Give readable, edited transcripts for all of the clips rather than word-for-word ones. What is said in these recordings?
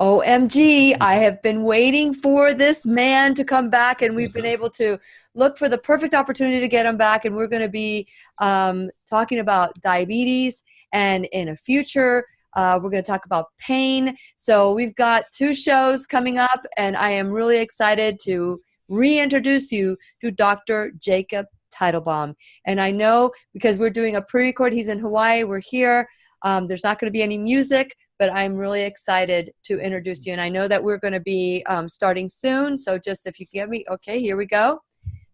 OMG, I have been waiting for this man to come back, and we've been able to look for the perfect opportunity to get him back. And we're going to be talking about diabetes, and in a future, we're going to talk about pain. So we've got 2 shows coming up, and I am really excited to reintroduce you to Dr. Jacob Teitelbaum. And I know because we're doing a pre-record, he's in Hawaii, we're here. There's not going to be any music, but I'm really excited to introduce you. And I know that we're going to be starting soon. So just if you give me, okay, here we go.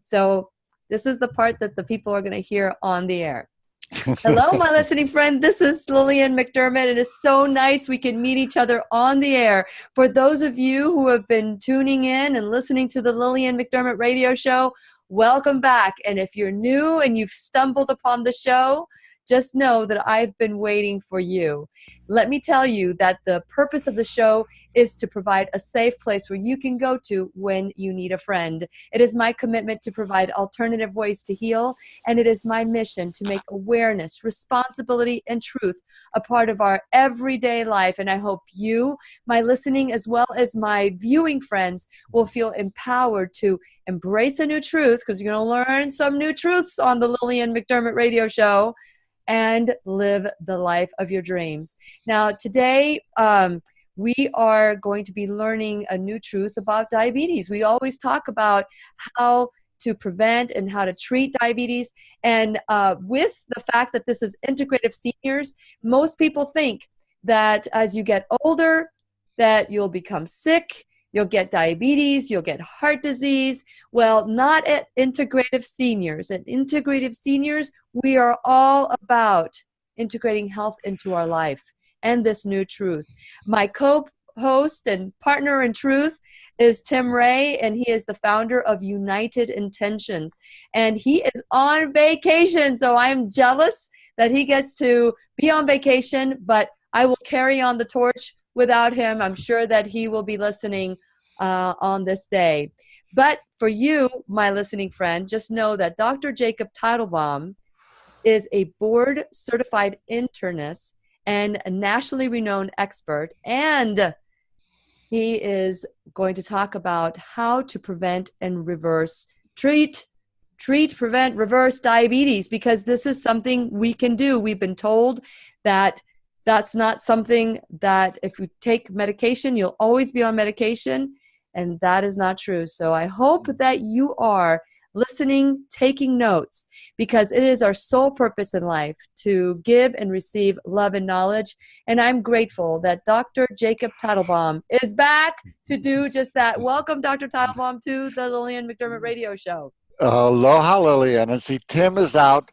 So this is the part that the people are going to hear on the air. Hello, my listening friend. This is Lillian McDermott. It is so nice we can meet each other on the air. For those of you who have been tuning in and listening to the Lillian McDermott radio show, welcome back. And if you're new and you've stumbled upon the show, just know that I've been waiting for you. Let me tell you that the purpose of the show is to provide a safe place where you can go to when you need a friend. It is my commitment to provide alternative ways to heal, and it is my mission to make awareness, responsibility, and truth a part of our everyday life. And I hope you, my listening as well as my viewing friends, will feel empowered to embrace a new truth, because you're going to learn some new truths on the Lillian McDermott radio show, and live the life of your dreams. Now, today, we are going to be learning a new truth about diabetes. We always talk about how to prevent and how to treat diabetes. And with the fact that this is integrative seniors, most people think that as you get older, that you'll become sick, you'll get diabetes, you'll get heart disease. Well, not at integrative seniors. At integrative seniors, we are all about integrating health into our life and this new truth. My co-host and partner in truth is Tim Ray, and he is the founder of United Intentions. And he is on vacation, so I'm jealous that he gets to be on vacation, but I will carry on the torch without him. I'm sure that he will be listening on this day. But for you, my listening friend, just know that Dr. Jacob Teitelbaum is a board-certified internist and a nationally renowned expert, and he is going to talk about how to prevent and treat, prevent, reverse diabetes, because this is something we can do. We've been told that that's not something that if you take medication, you'll always be on medication, and that is not true. So I hope that you are listening, taking notes, because it is our sole purpose in life to give and receive love and knowledge. And I'm grateful that Dr. Jacob Teitelbaum is back to do just that. Welcome, Dr. Teitelbaum, to the Lillian McDermott radio show. Aloha, Lillian. And see, Tim is out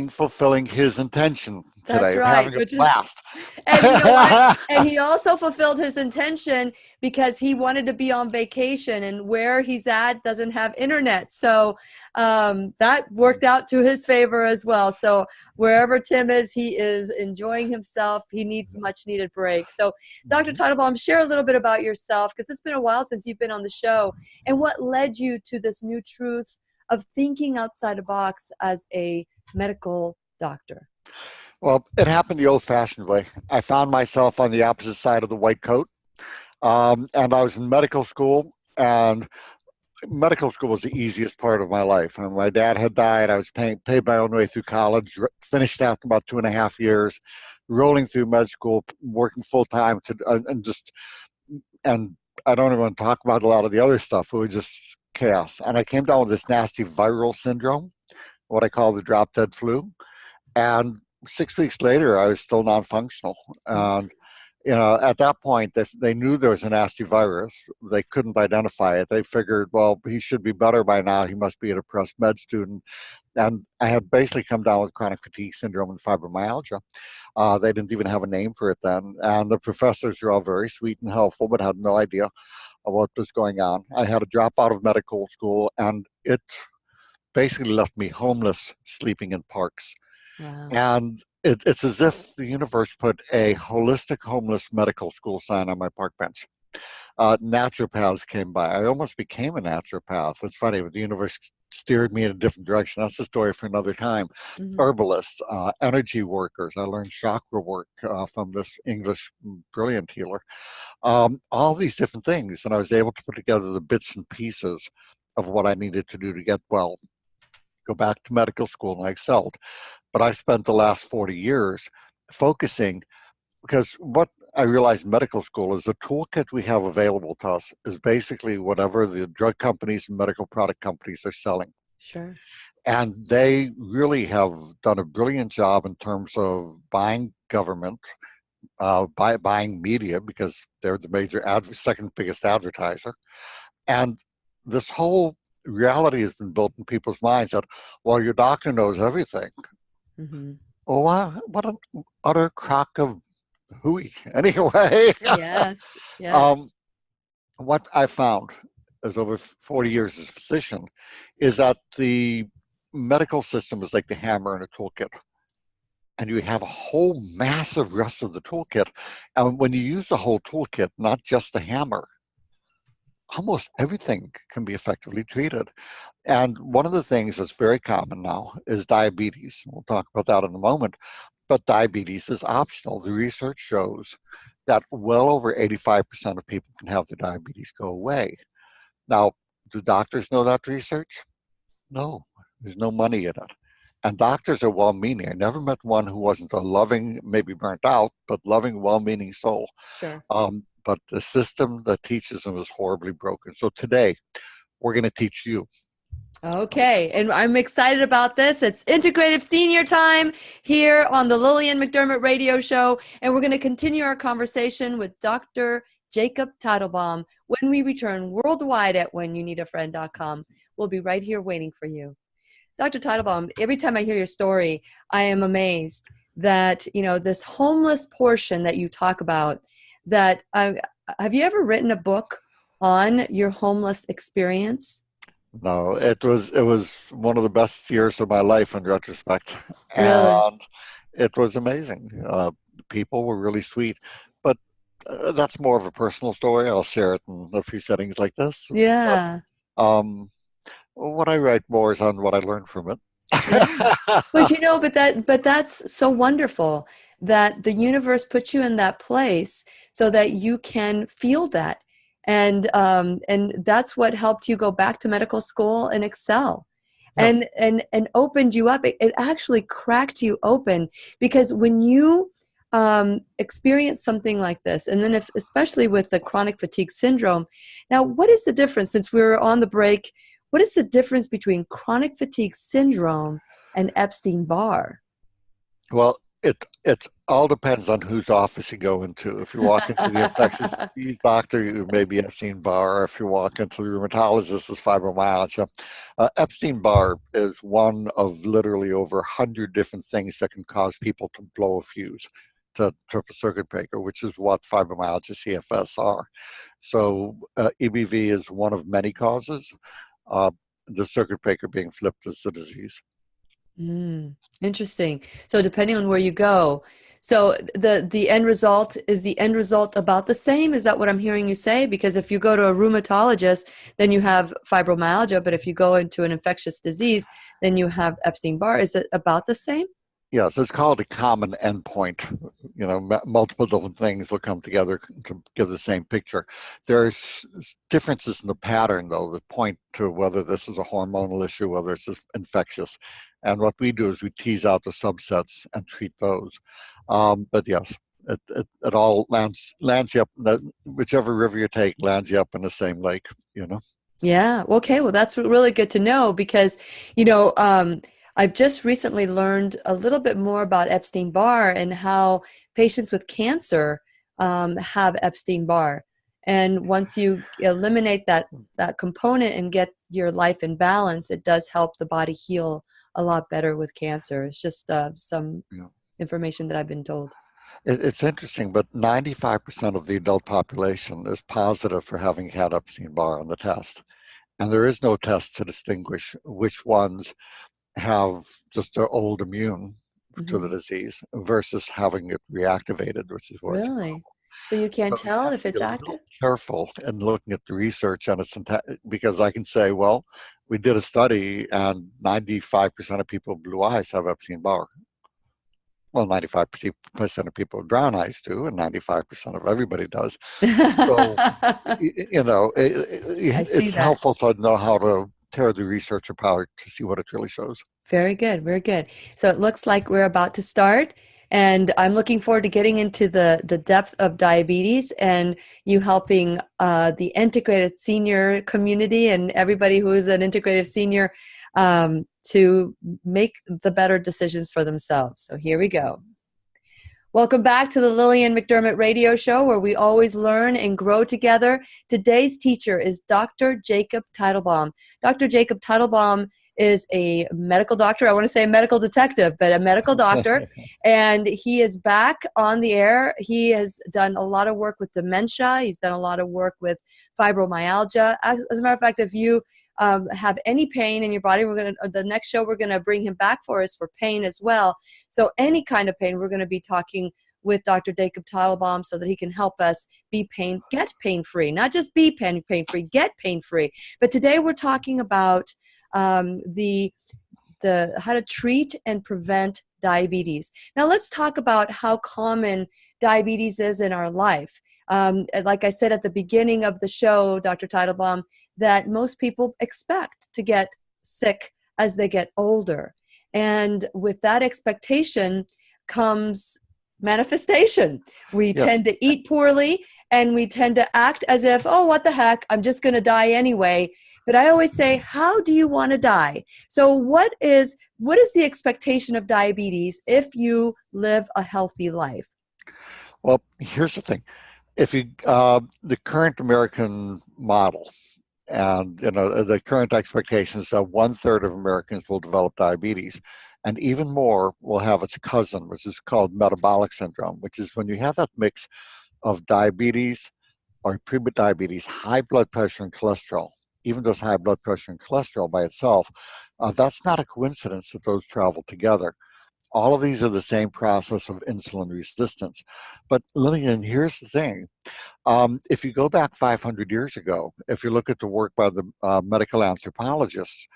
fulfilling his intention today. That's right. We're having a blast. And you know what? And he also fulfilled his intention because he wanted to be on vacation, and where he's at doesn't have internet. So that worked out to his favor as well. So wherever Tim is, he is enjoying himself. He needs much needed break. So Dr. Teitelbaum, share a little bit about yourself, because it's been a while since you've been on the show, and what led you to this new truth of thinking outside the box as a medical doctor. Well, it happened the old-fashioned way. I found myself on the opposite side of the white coat, and I was in medical school, and medical school was the easiest part of my life. And my dad had died. I was paid my own way through college, finished after about 2.5 years, rolling through med school, working full-time, and I don't even want to talk about a lot of the other stuff. It was just chaos. And I came down with this nasty viral syndrome, what I call the drop-dead flu. And 6 weeks later, I was still non-functional. And, at that point, they knew there was a nasty virus. They couldn't identify it. They figured, well, he should be better by now. He must be a depressed med student. And I had basically come down with chronic fatigue syndrome and fibromyalgia. They didn't even have a name for it then. And the professors were all very sweet and helpful, but had no idea of what was going on. I had to drop out of medical school, and it basically left me homeless, sleeping in parks. Wow. And it's as if the universe put a holistic homeless medical school sign on my park bench. Naturopaths came by. I almost became a naturopath. It's funny, but the universe steered me in a different direction. That's a story for another time. Hmm. Herbalists, energy workers. I learned chakra work from this English brilliant healer. All these different things. And I was able to put together the bits and pieces of what I needed to do to get well. Go back to medical school and I excelled. But I spent the last 40 years focusing because what I realized in medical school is the toolkit we have available to us is basically whatever the drug companies and medical product companies are selling. Sure. And they really have done a brilliant job in terms of buying government, buying media because they're the second biggest advertiser. And this whole reality has been built in people's minds that, well, your doctor knows everything. Hmm. Well, what an utter crock of hooey. Anyway, Yes. Yes. um, what I found as over 40 years as a physician is that the medical system is like the hammer in a toolkit. And you have a whole massive rest of the toolkit. And when you use the whole toolkit, not just the hammer, almost everything can be effectively treated. And one of the things that's very common now is diabetes. We'll talk about that in a moment. But diabetes is optional. The research shows that well over 85% of people can have their diabetes go away. Now, do doctors know that research? No, there's no money in it. And doctors are well meaning. I never met one who wasn't a loving, maybe burnt out, but loving, well meaning soul. Sure. But the system that teaches them is horribly broken. So today, we're going to teach you. Okay, and I'm excited about this. It's Integrative Senior Time here on the Lillian McDermott Radio Show, and we're going to continue our conversation with Dr. Jacob Teitelbaum when we return worldwide at whenyounneedafriend.com. We'll be right here waiting for you. Dr. Teitelbaum, every time I hear your story, I am amazed that, this homeless portion that you talk about, that have you ever written a book on your homeless experience? No, it was one of the best years of my life in retrospect, Really? and it was amazing. People were really sweet, but that's more of a personal story. I'll share it in a few settings like this. But Yeah. um, what I write more is on what I learned from it. Yeah. But that's so wonderful that the universe puts you in that place so that you can feel that. And that's what helped you go back to medical school and excel. Yes, And opened you up. It actually cracked you open because when you experience something like this, and then especially with the chronic fatigue syndrome, now what is the difference since we were on the break? What is the difference between chronic fatigue syndrome and Epstein-Barr? well, it all depends on whose office you go into. If you walk into the infectious disease doctor, you maybe Epstein-Barr. If you walk into the rheumatologist, it's fibromyalgia. Epstein-Barr is one of literally over 100 different things that can cause people to blow a fuse, to trip a circuit breaker, which is what fibromyalgia CFS are. So EBV is one of many causes. Uh, the circuit breaker being flipped is the disease. Interesting. So depending on where you go, so the end result is the end result about the same? Is that what I'm hearing you say? Because if you go to a rheumatologist, then you have fibromyalgia, but if you go into an infectious disease, then you have Epstein-Barr. Is it about the same? Yes, it's called a common endpoint. Multiple different things will come together to give the same picture. There's differences in the pattern, though, that point to whether this is a hormonal issue, whether it's infectious. And what we do is we tease out the subsets and treat those. But yes, it all lands you up, whichever river you take lands you up in the same lake. Yeah. Okay. Well, that's really good to know because, you know, um, I've just recently learned a little bit more about Epstein-Barr and how patients with cancer have Epstein-Barr. And once you eliminate that component and get your life in balance, it does help the body heal a lot better with cancer. It's just some Yeah. information that I've been told. It's interesting, but 95% of the adult population is positive for having had Epstein-Barr on the test. And there is no test to distinguish which ones have just their old immune to the Hmm. disease versus having it reactivated, which is what's Really? So you can't So you tell have if to be it's a little active? careful in looking at the research on its because I can say, well, we did a study and 95% of people with blue eyes have Epstein-Barr. Well, 95% of people with brown eyes do, and 95% of everybody does. So, you know, I see it's that. helpful to know how to tear the research apart to see what it really shows. Very good, very good. So it looks like we're about to start, and I'm looking forward to getting into the depth of diabetes and you helping the integrated senior community and everybody who is an integrative senior to make the better decisions for themselves. So here we go. Welcome back to the Lillian McDermott radio show, where we always learn and grow together. Today's teacher is Dr. Jacob Teitelbaum. Dr. Jacob Teitelbaum is a medical doctor. I want to say a medical detective, but a medical doctor. And he is back on the air. He has done a lot of work with dementia. He's done a lot of work with fibromyalgia. As a matter of fact, if you have any pain in your body, the next show we're gonna bring him back for is for pain as well. So any kind of pain, we're gonna be talking with Dr. Jacob Teitelbaum so that he can help us get pain-free, not just be pain-free, get pain-free. But today we're talking about the how to treat and prevent diabetes. Now let's talk about how common diabetes is in our life. Like I said at the beginning of the show, Dr. Teitelbaum, that most people expect to get sick as they get older. And with that expectation comes manifestation. We Yes. tend to eat poorly and we tend to act as if, oh, what the heck, I'm just going to die anyway. But I always say, how do you want to die? So what is the expectation of diabetes if you live a healthy life? Well, here's the thing. If you the current American model, and you know the current expectations that 1/3 of Americans will develop diabetes, and even more will have its cousin, which is called metabolic syndrome, which is when you have that mix of diabetes or pre-diabetes, high blood pressure and cholesterol. Even those high blood pressure and cholesterol by itself, that's not a coincidence that those travel together. All of these are the same process of insulin resistance. But Lillian, here's the thing. If you go back 500 years ago, if you look at the work by the medical anthropologists,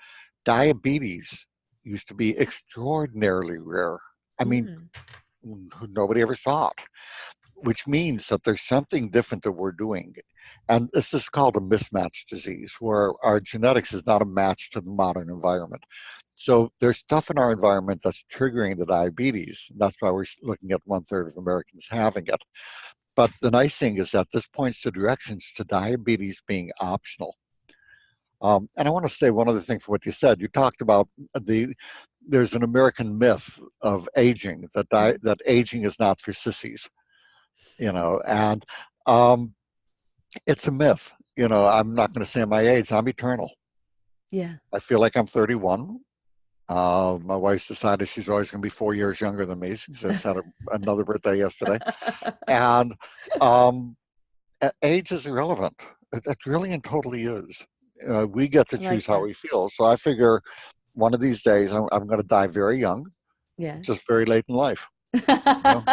diabetes used to be extraordinarily rare. I mean, Mm, nobody ever saw it, which means that there's something different that we're doing. And this is called a mismatch disease, where our genetics is not a match to the modern environment. So there's stuff in our environment that's triggering the diabetes. That's why we're looking at 1/3 of Americans having it. But the nice thing is that this points to directions to diabetes being optional. And I want to say one other thing for what you said. You talked about there's an American myth of aging mm, that aging is not for sissies, you know, and um, it's a myth. You know, I'm not going to say my age. I'm eternal. yeah. I feel like I'm 31. My wife's decided she's always going to be 4 years younger than me. She just had another birthday yesterday, and um, age is irrelevant. It really and totally is. We get to I choose like how that. we feel. So I figure one of these days I'm going to die very young, Yes. just very late in life. You know?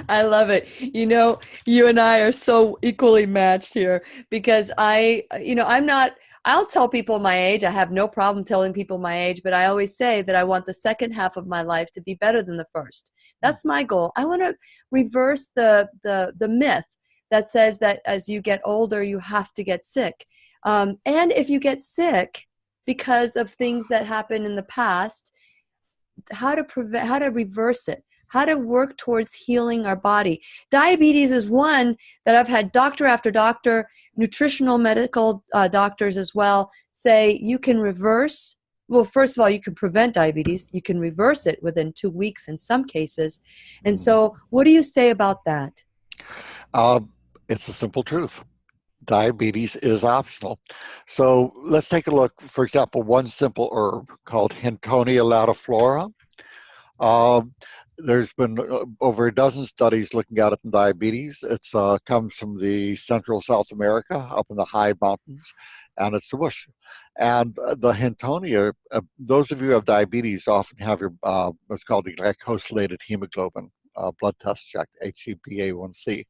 I love it. You know, you and I are so equally matched here because I'll tell people my age. I have no problem telling people my age, but I always say that I want the second half of my life to be better than the first. That's my goal. I want to reverse the myth that says that as you get older, you have to get sick. And if you get sick because of things that happened in the past, how to reverse it, how to work towards healing our body. Diabetes is one that I've had doctor after doctor, nutritional medical doctors as well, say you can reverse. Well, first of all, you can prevent diabetes. You can reverse it within 2 weeks in some cases. And Mm. so what do you say about that? Uh, it's a simple truth. Diabetes is optional. So let's take a look. For example, one simple herb called Hintonia latiflora. Um, there's been over a dozen studies looking at it in diabetes. It's comes from the central South America, up in the high mountains, and it's the bush. And the Hintonia, those of you who have diabetes often have your what's called the glycosylated hemoglobin. blood test checked, HbA1c.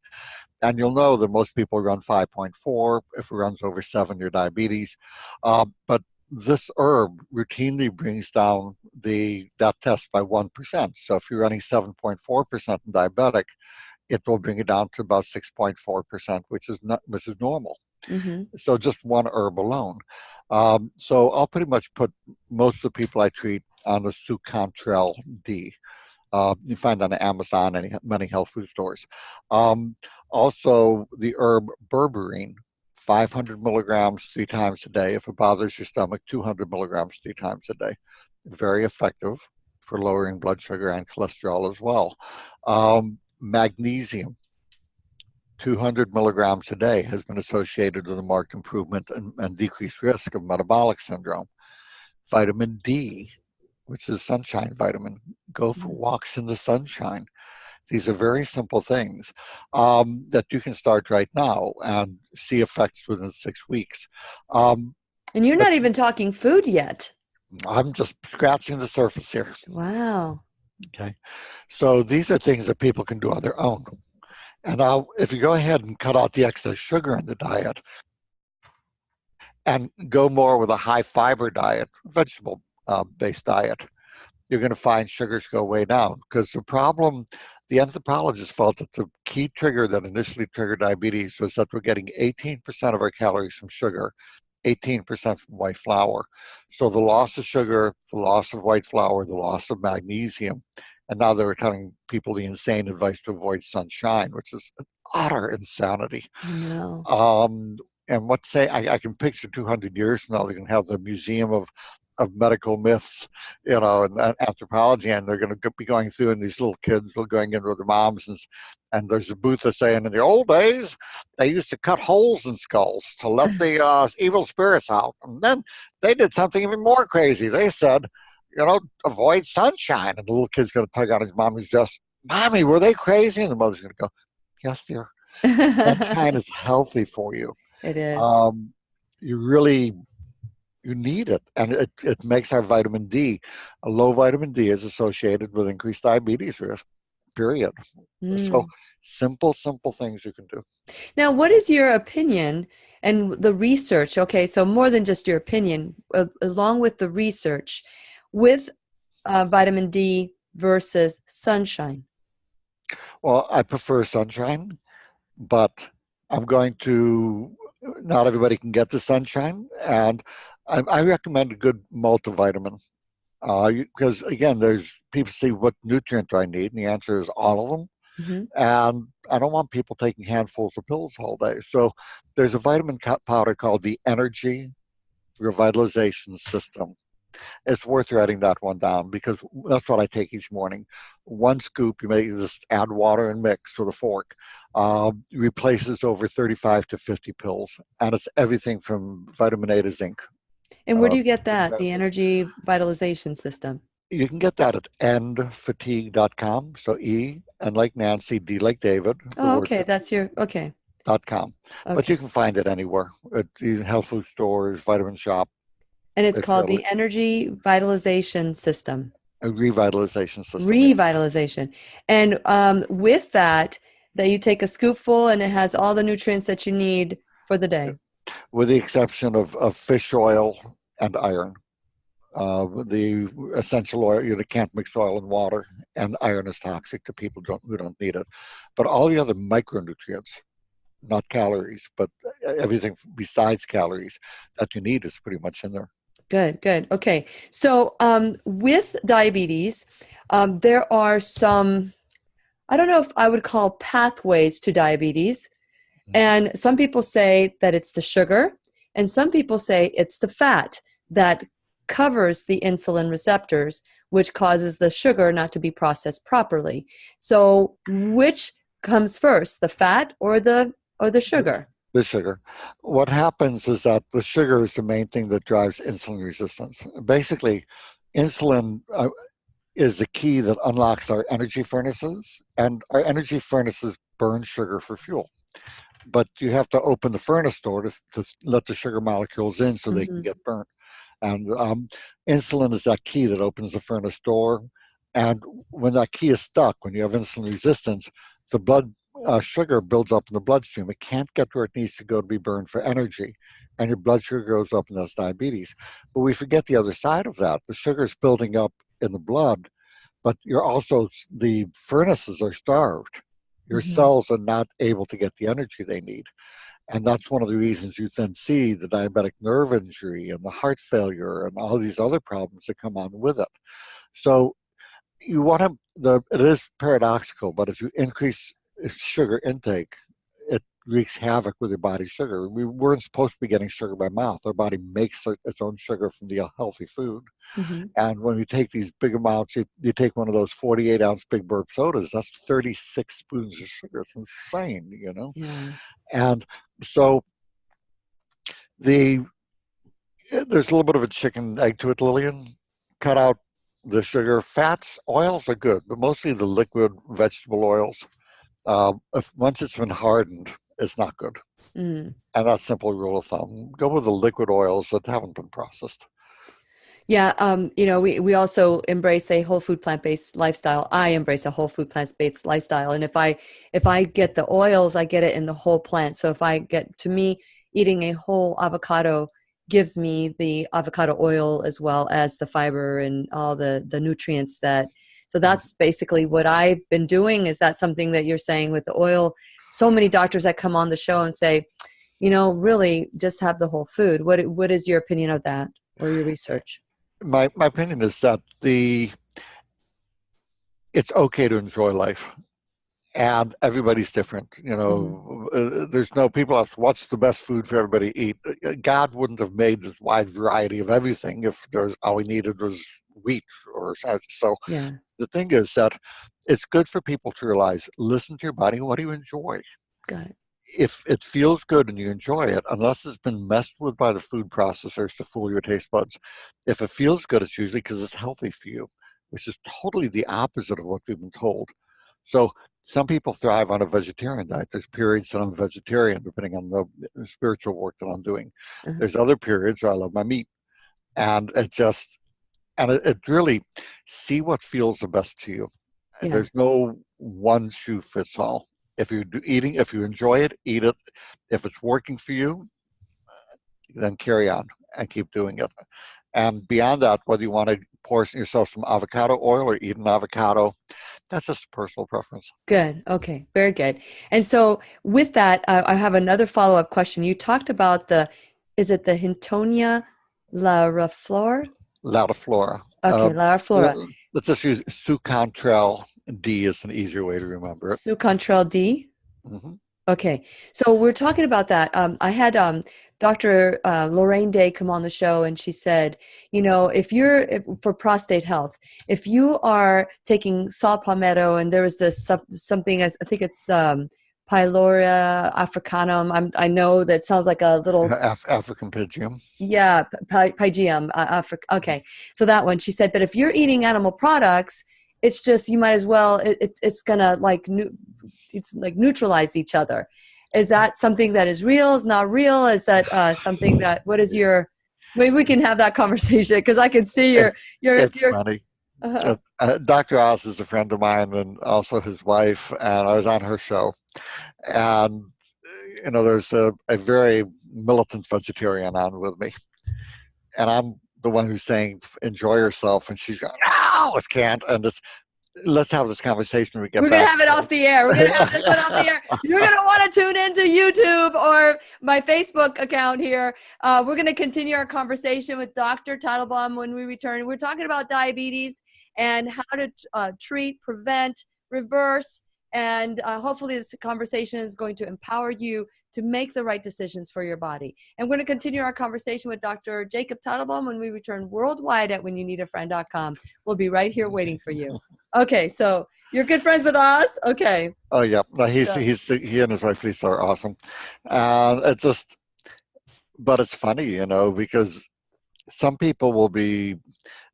And you'll know that most people run 5.4. If it runs over 7, you're diabetes. But this herb routinely brings down that test by 1%. So if you're running 7.4% in diabetic, it will bring it down to about 6.4%, which is normal. Mm-hmm. So just one herb alone. So I'll pretty much put most of the people I treat on the Sucantrel D. You find on Amazon and many health food stores. Also, the herb berberine, 500 milligrams 3 times a day. If it bothers your stomach, 200 milligrams 3 times a day. Very effective for lowering blood sugar and cholesterol as well. Magnesium, 200 milligrams a day, has been associated with a marked improvement and decreased risk of metabolic syndrome. Vitamin D, which is sunshine vitamin, go for walks in the sunshine. These are very simple things that you can start right now and see effects within 6 weeks. And you're not even talking food yet. I'm just scratching the surface here. Wow. Okay. So these are things that people can do on their own. And now, if you go ahead and cut out the excess sugar in the diet and go more with a high fiber diet, vegetable based diet, you're going to find sugars go way down. Because the anthropologists felt that the key trigger that initially triggered diabetes was that we're getting 18% of our calories from sugar, 18% from white flour. So the loss of sugar, the loss of white flour, the loss of magnesium, and now they were telling people the insane advice to avoid sunshine, which is utter insanity. I know. And I can picture 200 years from now, they're going to have the Museum of medical myths, and anthropology, and they're going to be going through, and these little kids are going in with their moms, and there's a booth that's saying, in the old days, they used to cut holes in skulls to let the evil spirits out. And then they did something even more crazy. They said, avoid sunshine. And the little kid's going to tug on his mommy's dress. Mommy, were they crazy? And the mother's going to go, yes, dear. Sunshine is healthy for you. It is. You need it, and it makes our vitamin D. A low vitamin D is associated with increased diabetes risk, period. So simple things you can do. Now, what is your opinion and the research? Okay, so more than just your opinion, along with the research, with vitamin D versus sunshine. Well, I prefer sunshine, but not everybody can get the sunshine, and I recommend a good multivitamin. Because again, there's people say, what nutrient do I need? And the answer is all of them. Mm-hmm. And I don't want people taking handfuls of pills all day. So there's a vitamin powder called the Energy Revitalization System. It's worth writing that one down, because that's what I take each morning. 1 scoop, you may just add water and mix with a fork. Replaces over 35 to 50 pills. And it's everything from vitamin A to zinc. And where do you get that, the Energy Vitalization System? You can get that at endfatigue.com. So E, and like Nancy, D like David. Oh, okay. That's your, okay. .com. Okay. But you can find it anywhere at these health food stores, vitamin shop. And it's called the Energy Vitalization System. A revitalization system. Revitalization. And with that you take a scoopful and it has all the nutrients that you need for the day. With the exception of fish oil and iron. The essential oil, you can't mix oil and water, and iron is toxic to people who don't need it. But all the other micronutrients, not calories, but everything besides calories that you need is pretty much in there. Good. Okay. So with diabetes, there are some, I don't know if I would call pathways to diabetes. And some people say that it's the sugar, and some people say it's the fat that covers the insulin receptors, which causes the sugar not to be processed properly. So which comes first, the fat or the sugar? The sugar. What happens is that the sugar is the main thing that drives insulin resistance. Basically, insulin is the key that unlocks our energy furnaces, and our energy furnaces burn sugar for fuel. But you have to open the furnace door to let the sugar molecules in so they can get burnt. And insulin is that key that opens the furnace door And when that key is stuck, when you have insulin resistance, the blood sugar builds up in the bloodstream. It can't get where it needs to go to be burned for energy. And your blood sugar goes up, and that's diabetes. But we forget the other side of that. The sugar is building up in the blood, but you're also, the furnaces are starved. Your Mm-hmm. cells are not able to get the energy they need. And that's one of the reasons you then see the diabetic nerve injury and the heart failure and all these other problems that come on with it. So you want to, it is paradoxical, but as you increase sugar intake, it wreaks havoc with your body's sugar. We weren't supposed to be getting sugar by mouth. Our body makes its own sugar from the healthy food. Mm-hmm. And when you take these big amounts, you take one of those 48-ounce big burp sodas, that's 36 spoons of sugar. It's insane, you know? Yeah. And so the there's a little bit of a chicken egg to it, Lillian. Cut out the sugar. Fats, oils are good, but mostly the liquid vegetable oils. If once it's been hardened, it's not good. Mm. And that's a simple rule of thumb. Go with the liquid oils that haven't been processed. Yeah, we also embrace a whole food plant-based lifestyle. I embrace a whole food plant-based lifestyle. And if I get the oils, I get it in the whole plant. So if I get, to me, eating a whole avocado gives me the avocado oil as well as the fiber and all the nutrients so that's basically what I've been doing. Is that something that you're saying with the oil? So many doctors that come on the show and say, really just have the whole food. What is your opinion of that, or your research? My opinion is that it's okay to enjoy life. And everybody's different, there's no people ask what's the best food for everybody to eat. God wouldn't have made this wide variety of everything if there's all we needed was wheat or such. So Yeah, the thing is that it's good for people to realize, listen to your body. What do you enjoy? got it. If it feels good and you enjoy it, unless it's been messed with by the food processors to fool your taste buds, if it feels good, it's usually because it's healthy for you, which is totally the opposite of what we've been told. So some people thrive on a vegetarian diet. There's periods that I'm vegetarian, depending on the spiritual work that I'm doing. Uh-huh. There's other periods where I love my meat. And it really, see what feels the best to you. Yeah, There's no one shoe fits all. If you enjoy it, eat it. If it's working for you, then carry on and keep doing it. And beyond that, whether you want to portion yourself some avocado oil or eat an avocado, that's just a personal preference. good. Okay, very good. And so with that, I have another follow-up question. You talked about is it the Hintonia lariflora? Laudiflora. Okay, lariflora. Let's just use Sucantrel D is an easier way to remember it. Sucantrel D. Hmm. Okay, so we're talking about that. I had Dr. Lorraine Day come on the show, and she said, for prostate health, if you are taking saw palmetto, and there was this something, I think it's Pylora africanum. I know that sounds like a little African Pygium. yeah, Pygium, Africa. Okay, so that one, she said, but if you're eating animal products, it's just you might as well. It's gonna it's like neutralize each other. Is that something that is real? Is not real? Is that something that? What is your? Maybe we can have that conversation because I can see It's your. funny. Uh, Dr. Oz is a friend of mine and also his wife, and I was on her show. And, there's a very militant vegetarian on with me. And I'm the one who's saying, enjoy yourself. And she's going, no, it can't. And let's have this conversation when we get We're back. gonna have it off the air. We're gonna have this one off the air. You're gonna want to tune into YouTube or my Facebook account here. We're gonna continue our conversation with Dr. Teitelbaum when we return. We're talking about diabetes and how to treat, prevent, reverse, and hopefully this conversation is going to empower you to make the right decisions for your body. And we're going to continue our conversation with Dr. Jacob Teitelbaum when we return worldwide at whenyounneedafriend.com. We'll be right here waiting for you. Okay, so you're good friends with Oz? Okay. Oh, yeah. No, he and his wife Lisa are awesome. But it's funny, because some people will be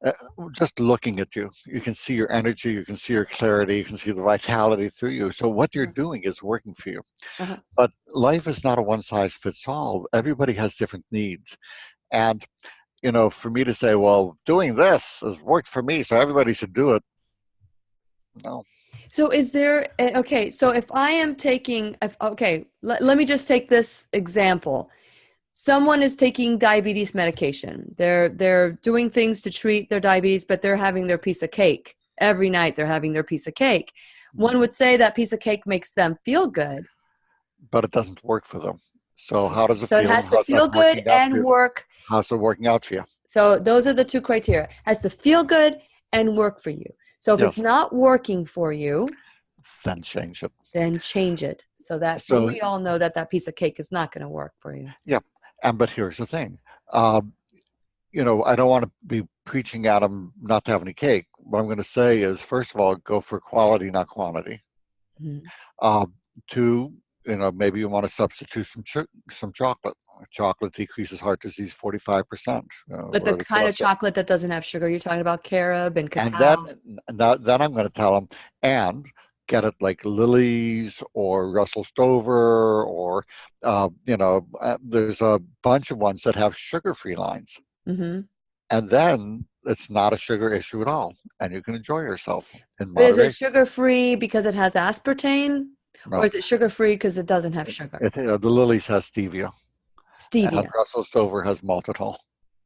uh, just looking at you. You can see your energy, you can see your clarity, you can see the vitality through you. So what you're doing is working for you. Uh-huh. But life is not a one size fits all. Everybody has different needs. And, for me to say, well, doing this has worked for me, so everybody should do it. No. So is there, okay, so if I am taking, let me just take this example. Someone is taking diabetes medication. They're doing things to treat their diabetes, but they're having their piece of cake. Every night they're having their piece of cake. One would say that piece of cake makes them feel good. But it doesn't work for them. So how does it So it feel? has to How's that feel good working out for and you? work. How's it working out for you? So those are the two criteria. It has to feel good and work for you. So if it's Yes. not working for you, Then change it. then change it so that So we all know that that piece of cake is not going to work for you. yeah, but here's the thing. Um, I don't want to be preaching at them not to have any cake. What I'm going to say is, first of all, go for quality, not quantity. Mhm. Two, maybe you want to substitute some chocolate. Chocolate decreases heart disease 45%. But the Or the kind of cholesterol. chocolate that doesn't have sugar, you're talking about carob and And cacao. then I'm going to tell them, and get it like Lily's or Russell Stover, or there's a bunch of ones that have sugar-free lines. Mm-hmm. And then it's not a sugar issue at all, and you can enjoy yourself in But is it moderation. sugar-free because it has aspartame, or No, is it sugar-free because it doesn't have sugar? the Lily's has stevia, and Stevia. Russell Stover has maltitol.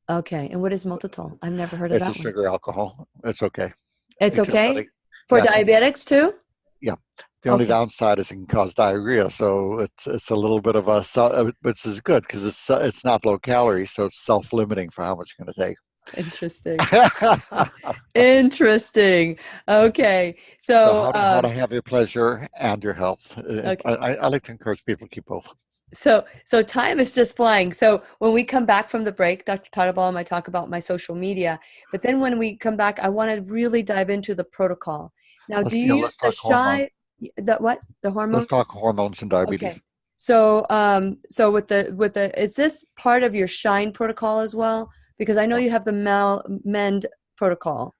Okay. And what is maltitol? I've never heard of It's a that one. sugar alcohol. It's okay, It's except that okay for yeah, diabetics too? yeah. The only Okay. downside is it can cause diarrhea, so it's a little bit of but it's good because it's not low calorie, so it's self-limiting for how much you're going to Interesting. take. Interesting. Okay. So So, how to have your pleasure and your health. okay. I like to encourage people to keep both. So time is just flying. So when we come back from the break, Dr. Teitelbaum, I talk about my social media, but then when we come back, I want to really dive into the protocol. Now, do you use Let's the talk hormone. the what? The Let's hormones? talk hormones and diabetes. Okay. So so with the is this part of your S.H.I.N.E protocol as well? Because I know No. you have the MEND protocol.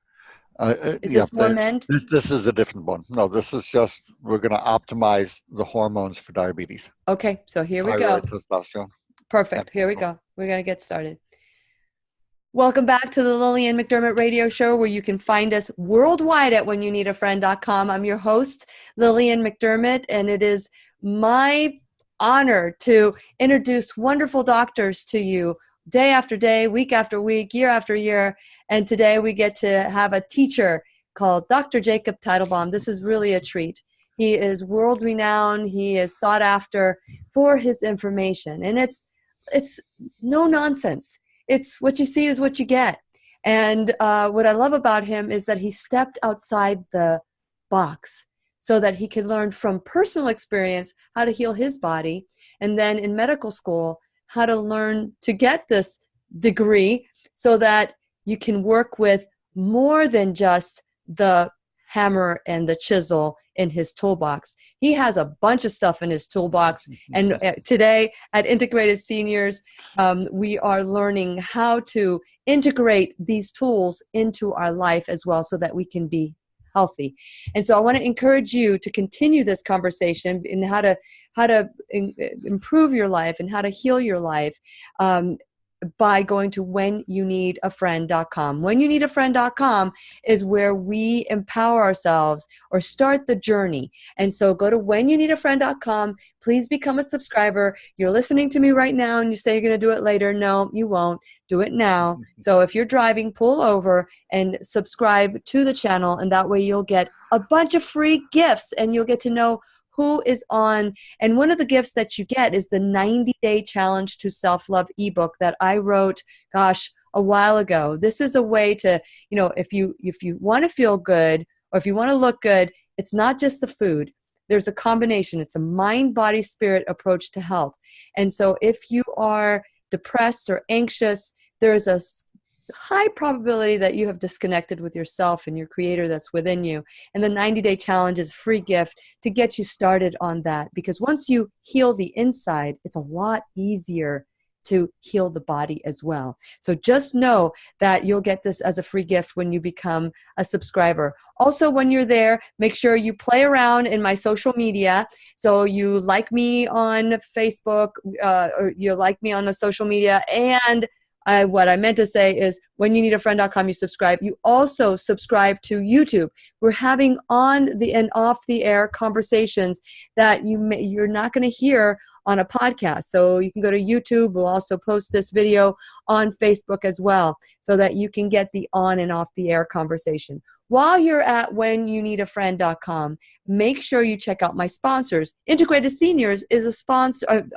Is Yeah, this more MEND? this is a different one. No, this is just we're going to optimize the hormones for diabetes, Okay, so here we go. thyroid, testosterone, and Perfect. Here we hormone. go. We're going to get started. Welcome back to the Lillian McDermott Radio Show, where you can find us worldwide at whenyounneedafriend.com. I'm your host, Lillian McDermott, and it is my honor to introduce wonderful doctors to you day after day, week after week, year after year. And today we get to have a teacher called Dr. Jacob Teitelbaum. This is really a treat. He is world renowned. He is sought after for his information, and it's no nonsense. It's what you see is what you get. And what I love about him is that he stepped outside the box so that he could learn from personal experience how to heal his body. And then in medical school, how to learn to get this degree so that you can work with more than just the hammer and the chisel in his toolbox. He has a bunch of stuff in his toolbox. And today at Integrated Seniors, we are learning how to integrate these tools into our life as well so that we can be healthy. And so I want to encourage you to continue this conversation in how to improve your life and how to heal your life. By going to whenyouneedafriend.com. Whenyouneedafriend.com is where we empower ourselves or start the journey. And so go to whenyouneedafriend.com. Please become a subscriber. You're listening to me right now and you say you're going to do it later. No, you won't. Do it now. So if you're driving, pull over and subscribe to the channel, and that way you'll get a bunch of free gifts and you'll get to know who is on. And one of the gifts that you get is the 90-day challenge to self-love ebook that I wrote, a while ago. This is a way to, if you want to feel good or if you want to look good, it's not just the food. There's a combination. It's a mind, body, spirit approach to health. And so if you are depressed or anxious, there's a high probability that you have disconnected with yourself and your creator that's within you. And the 90-day challenge is a free gift to get you started on that. Because once you heal the inside, it's a lot easier to heal the body as well. So just know that you'll get this as a free gift when you become a subscriber. Also, when you're there, make sure you play around in my social media. So you like me on Facebook, or you like me on the social media, and what I meant to say is when you need a friend.com, you subscribe. You also subscribe to YouTube. We're having on the and off the air conversations that you're not going to hear on a podcast. So you can go to YouTube. We'll also post this video on Facebook as well so that you can get the on and off the air conversation. While you're at whenyouneedafriend.com, make sure you check out my sponsors. Integrated Seniors is a sponsor.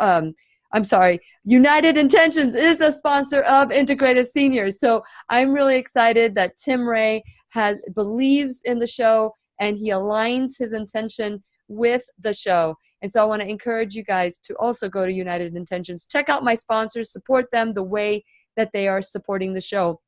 United Intentions is a sponsor of Integrated Seniors. So I'm really excited that Tim Ray believes in the show and he aligns his intention with the show. And so I want to encourage you guys to also go to United Intentions. Check out my sponsors, support them the way that they are supporting the show.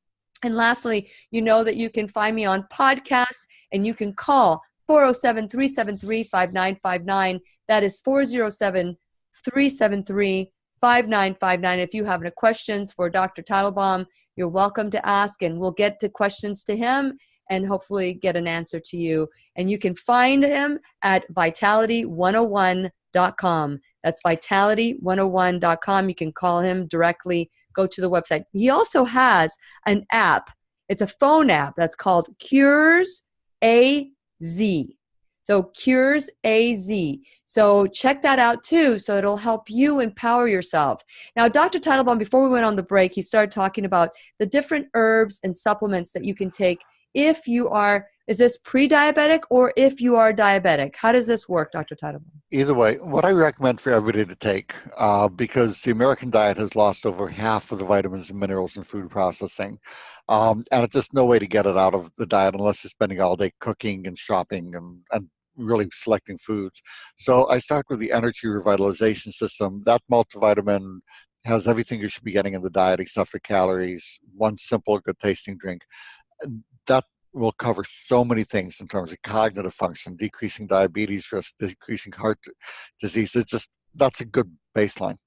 And lastly, you know that you can find me on podcast and you can call 407-373-5959. That is 407-373-5959. If you have any questions for Dr. Teitelbaum, you're welcome to ask, and we'll get the questions to him and hopefully get an answer to you. And you can find him at vitality101.com. That's vitality101.com. You can call him directly. Go to the website. He also has an app. It's a phone app that's called Cures AZ. So Cures AZ. So check that out too. So it'll help you empower yourself. Now, Dr. Teitelbaum, before we went on the break, he started talking about the different herbs and supplements that you can take if you are, is this pre-diabetic or if you are diabetic? How does this work, Dr. Teitelbaum? Either way, what I recommend for everybody to take, because the American diet has lost over half of the vitamins and minerals in food processing, and it's just no way to get it out of the diet unless you're spending all day cooking and shopping and really selecting foods. So I start with the Energy Revitalization System. That multivitamin has everything you should be getting in the diet except for calories, one simple, good tasting drink. That will cover so many things in terms of cognitive function, decreasing diabetes risk, decreasing heart disease. That's a good baseline.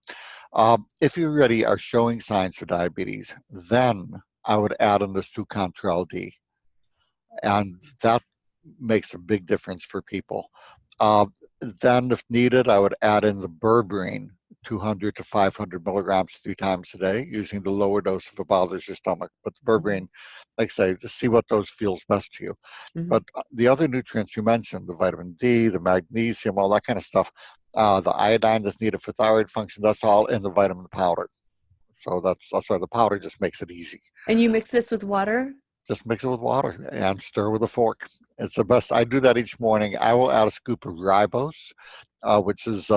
If you already are showing signs for diabetes, then I would add in the Sucantrel D, and that makes a big difference for people. Then, if needed, I would add in the berberine, 200 to 500 milligrams 3 times a day, using the lower dose if it bothers your stomach. But the berberine, like I say, just see what dose feels best to you. But the other nutrients you mentioned, the vitamin D, the magnesium, all that kind of stuff, the iodine that's needed for thyroid function, that's all in the vitamin powder. So that's why the powder just makes it easy. And you mix this with water? Just mix it with water and stir with a fork. It's the best. I do that each morning. I will add a scoop of ribose, which is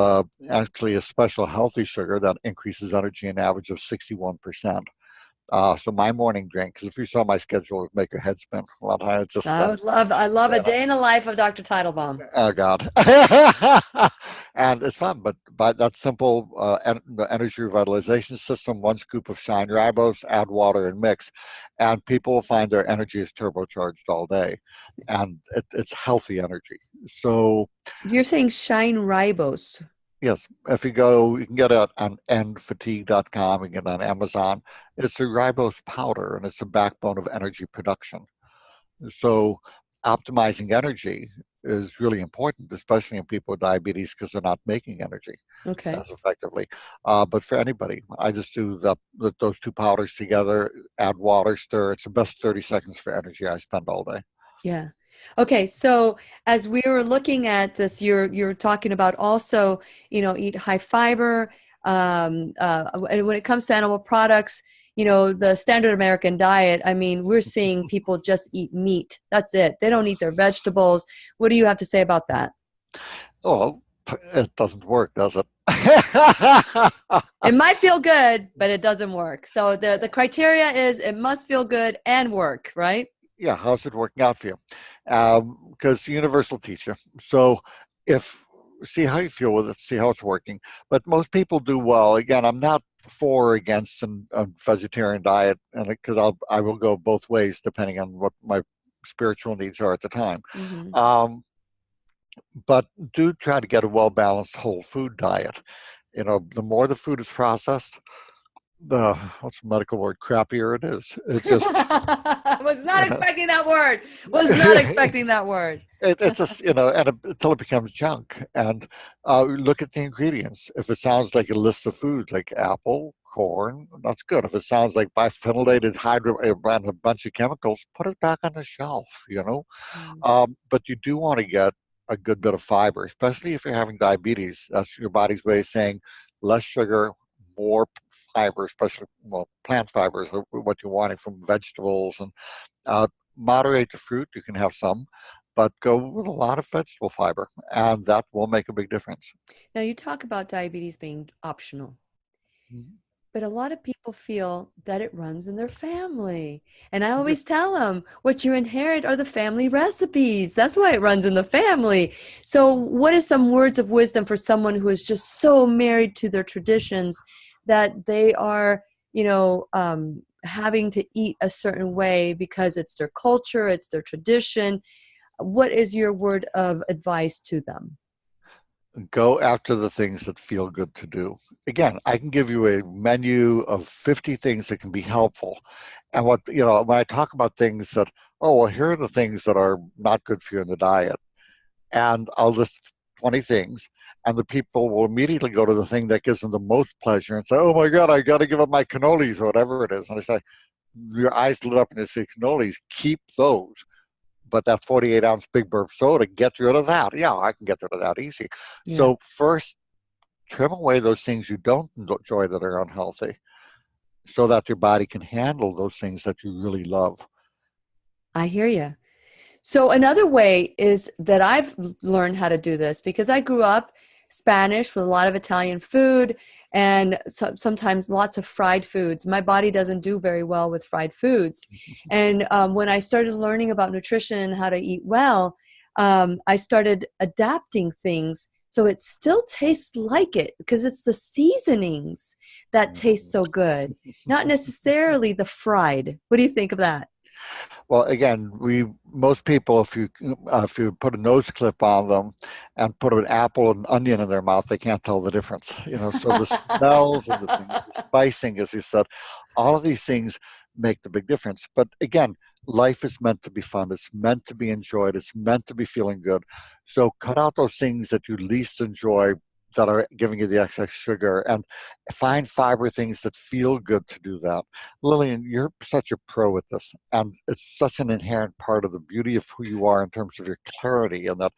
actually a special healthy sugar that increases energy an average of 61%. So my morning drink, because if you saw my schedule, it would make your head spin. A lot of times it's just, I love a day in the life of Dr. Teitelbaum. Oh, God. And it's fun, but by that simple the energy revitalization system, 1 scoop of S.H.I.N.E ribose, add water and mix, and people will find their energy is turbocharged all day, and it's healthy energy. So you're saying S.H.I.N.E ribose? Yes, if you go, you can get it on endfatigue.com, you can get it on Amazon. It's a ribose powder, and it's the backbone of energy production. So optimizing energy is really important, especially in people with diabetes, because they're not making energy as effectively. But for anybody, I just do those 2 powders together, add water, stir. It's the best 30 seconds for energy I spend all day. Yeah. Okay, so as we were looking at this, you're talking about also, eat high fiber. And when it comes to animal products, the standard American diet, I mean, we're seeing people just eat meat. That's it. They don't eat their vegetables. What do you have to say about that? Oh, it doesn't work, does it? It might feel good, but it doesn't work. So the criteria is it must feel good and work, right? Yeah, how's it working out for you? Because universal teacher. So see how you feel with it, see how it's working. But most people do well. Again, I'm not for or against a vegetarian diet, and because I will go both ways depending on what my spiritual needs are at the time. But do try to get a well-balanced whole food diet. The more the food is processed, what's the medical word? Crappier it is. It just, Was not you know, expecting that word. Was not expecting that word. it's just, and until it becomes junk. And look at the ingredients. If it sounds like a list of foods like apple, corn, that's good. If it sounds like biphenylated hydro and a bunch of chemicals, put it back on the shelf. Mm. But you do want to get a good bit of fiber, especially if you're having diabetes. That's your body's way of saying less sugar, more fiber, especially well, plant fibers, what you're wanting from vegetables. And uh, moderate the fruit. You can have some, but go with a lot of vegetable fiber, and that will make a big difference. Now, you talk about diabetes being optional. But a lot of people feel that it runs in their family. And I Yeah. always tell them what you inherit are the family recipes. That's why it runs in the family. So, what is some words of wisdom for someone who is just so married to their traditions that they are, having to eat a certain way because it's their culture, it's their tradition? What is your word of advice to them? Go after the things that feel good to do. Again, I can give you a menu of 50 things that can be helpful. And when I talk about things that, oh, well, here are the things that are not good for you in the diet, and I'll list 20 things, and the people will immediately go to the thing that gives them the most pleasure and say, oh my God, I got to give up my cannolis or whatever it is. And I say, your eyes lit up and they say, cannolis, keep those. But that 48-ounce Big Burp soda, get rid of that. Yeah, I can get rid of that easy. Yeah, So first, trim away those things you don't enjoy that are unhealthy so that your body can handle those things that you really love. I hear you. So another way is that I've learned how to do this because I grew up Spanish with a lot of Italian food and sometimes lots of fried foods. My body doesn't do very well with fried foods. And when I started learning about nutrition and how to eat well, I started adapting things so it still tastes like it because it's the seasonings that taste so good, not necessarily the fried. What do you think of that? Well, again, we most people, if you put a nose clip on them and put an apple and onion in their mouth, they can't tell the difference. So the smells and the things, the spicing, as you said, all of these things make the big difference. But again, life is meant to be fun. It's meant to be enjoyed. It's meant to be feeling good. So cut out those things that you least enjoy that are giving you the excess sugar and find fiber things that feel good to do that. Lillian, you're such a pro at this, and it's such an inherent part of the beauty of who you are in terms of your clarity, and that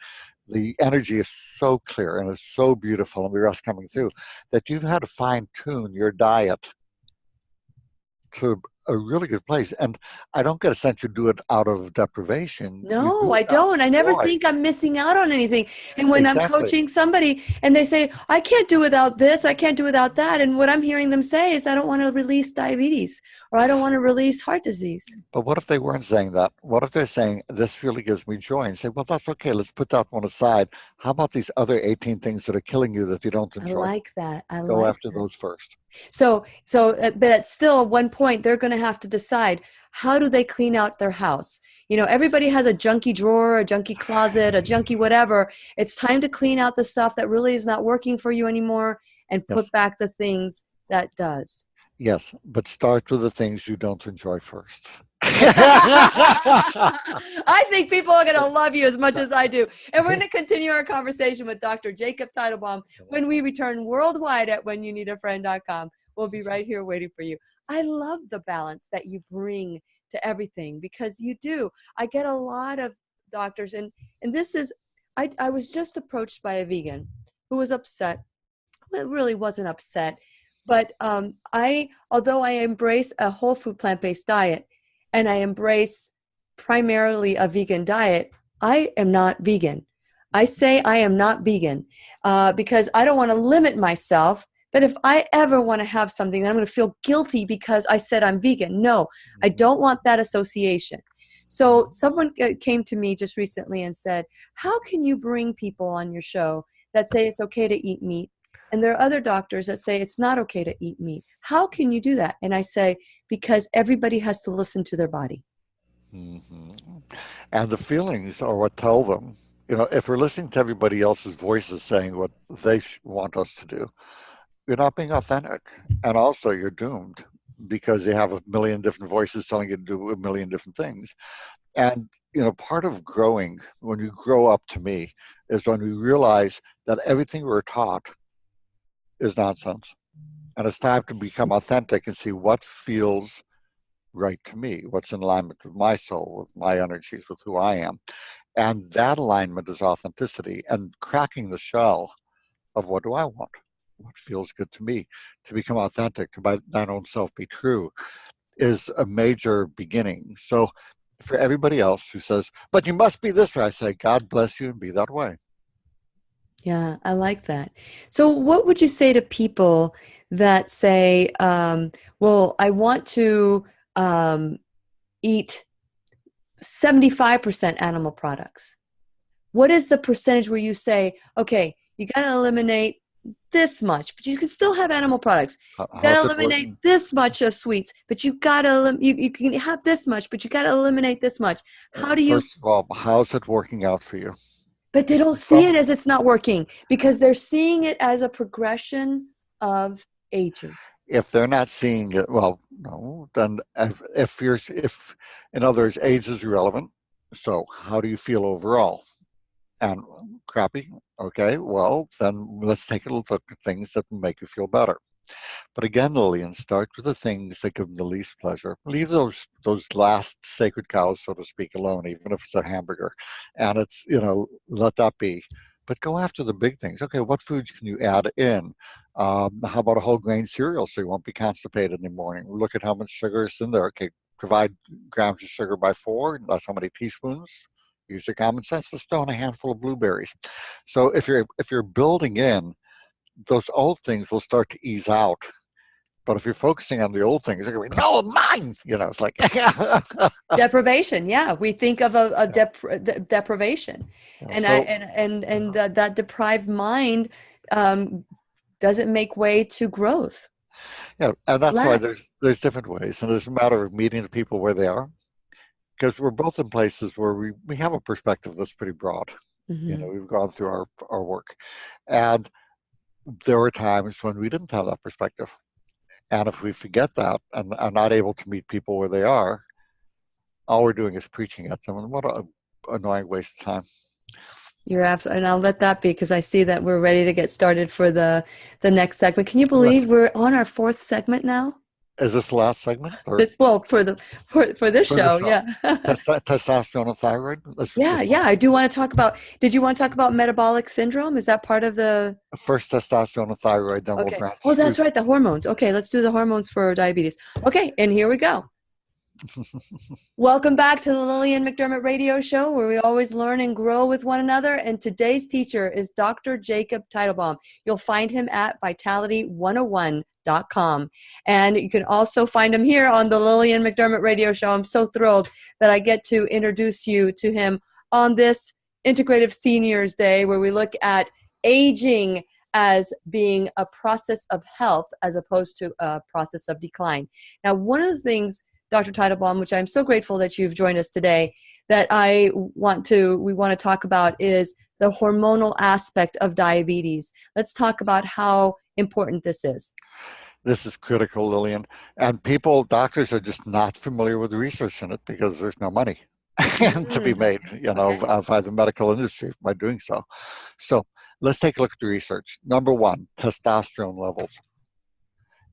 the energy is so clear and is so beautiful, and the rest coming through, that you've had to fine tune your diet to a really good place. And I don't get a sense you do it out of deprivation. You No, do I it out don't. of I never joy. think I'm missing out on anything. And when I'm Exactly. coaching somebody and they say, I can't do without this, I can't do without that. And what I'm hearing them say is, I don't want to release diabetes or I don't want to release heart disease. But what if they weren't saying that? What if they're saying, this really gives me joy? And say, well, that's okay. Let's put that one aside. How about these other 18 things that are killing you that you don't I enjoy? like that. I Go like after that. those first. But at still at one point, they're going to have to decide, how do they clean out their house? Everybody has a junky drawer, a junky closet, a junky whatever. It's time to clean out the stuff that really is not working for you anymore and put Yes. back the things that does. Yes. But start with the things you don't enjoy first. I think people are going to love you as much as I do. And we're going to continue our conversation with Dr. Jacob Teitelbaum when we return worldwide at whenyouneedafriend.com. We'll be right here waiting for you. I love the balance that you bring to everything because you do. I get a lot of doctors, and this is, I was just approached by a vegan who was upset. Well, it really wasn't upset, but although I embrace a whole food plant-based diet and I embrace primarily a vegan diet, I am not vegan. I say I am not vegan because I don't want to limit myself. But if I ever want to have something, then I'm going to feel guilty because I said I'm vegan. No, I don't want that association. So someone came to me just recently and said, how can you bring people on your show that say it's okay to eat meat? And there are other doctors that say it's not okay to eat meat. How can you do that? And I say, because everybody has to listen to their body. Mhm. And the feelings are what tell them. If we're listening to everybody else's voices saying what they want us to do, you're not being authentic. And also you're doomed because they have a million different voices telling you to do a million different things. And part of growing, when you grow up to me, is when we realize that everything we're taught is nonsense. And it's time to become authentic and see what feels right to me, what's in alignment with my soul, with my energies, with who I am. And that alignment is authenticity and cracking the shell of what do I want? What feels good to me? To become authentic, to my own self be true, is a major beginning. So for everybody else who says, but you must be this way, I say, God bless you and be that way. Yeah, I like that. So, what would you say to people that say, well, I want to eat 75% animal products? What is the percentage where you say, okay, you got to eliminate this much, but you can still have animal products. You got to How's it eliminate working? this much of sweets, but you got to you can have this much, but you got to eliminate this much. How do you? First of all, how's it working out for you? But they don't see it Some, as it's not working because they're seeing it as a progression of aging. if they're not seeing it, well, no, then if in other words, age is irrelevant. So how do you feel overall? And crappy. Okay, well, then let's take a look at things that make you feel better. But again, Lillian, start with the things that give them the least pleasure. Leave those last sacred cows, so to speak, alone, even if it's a hamburger. And it's, let that be. But go after the big things. Okay, what foods can you add in? How about a whole grain cereal so you won't be constipated in the morning? Look at how much sugar is in there. Okay, divide grams of sugar by 4. That's how many teaspoons. Use your common sense. Let's throw in a handful of blueberries. So if you're building in, those old things will start to ease out, but if you're focusing on the old things, you're going to be, no, mine. It's like, Deprivation, yeah, we think of deprivation, and I so, and that deprived mind um, doesn't make way to growth. yeah, and It's that's why lack. there's different ways, and there's a matter of meeting the people where they are, because we're both in places where we have a perspective that's pretty broad. Hmm. We've gone through our work, and there were times when we didn't have that perspective, and if we forget that and are not able to meet people where they are, all we're doing is preaching at them, and what a annoying waste of time. You're absolutely, and I'll let that be because I see that we're ready to get started for the next segment. Can you Let's believe we're on our fourth segment now? Is this the last segment or It's well for the for this for the show, show? yeah. Testosterone and thyroid. Yeah, Let's yeah. I do want to talk about. Did you want to talk about metabolic syndrome? Is that part of the? first testosterone and thyroid, then we'll Okay. branch. Oh, that's right. The hormones. Okay, let's do the hormones for diabetes. Okay, and here we go. Welcome back to the Lillian McDermott Radio Show, where we always learn and grow with one another. And today's teacher is Dr. Jacob Teitelbaum. You'll find him at vitality101.com. And you can also find him here on the Lillian McDermott Radio Show. I'm so thrilled that I get to introduce you to him on this Integrative Seniors Day, where we look at aging as being a process of health as opposed to a process of decline. Now, one of the things Dr. Teitelbaum, which I'm so grateful that you've joined us today, that we want to talk about is the hormonal aspect of diabetes. Let's talk about how important this is. This is critical, Lillian. And doctors are just not familiar with the research in it because there's no money to be Mm, made, okay. by the medical industry by doing so. So let's take a look at the research. Number one, testosterone levels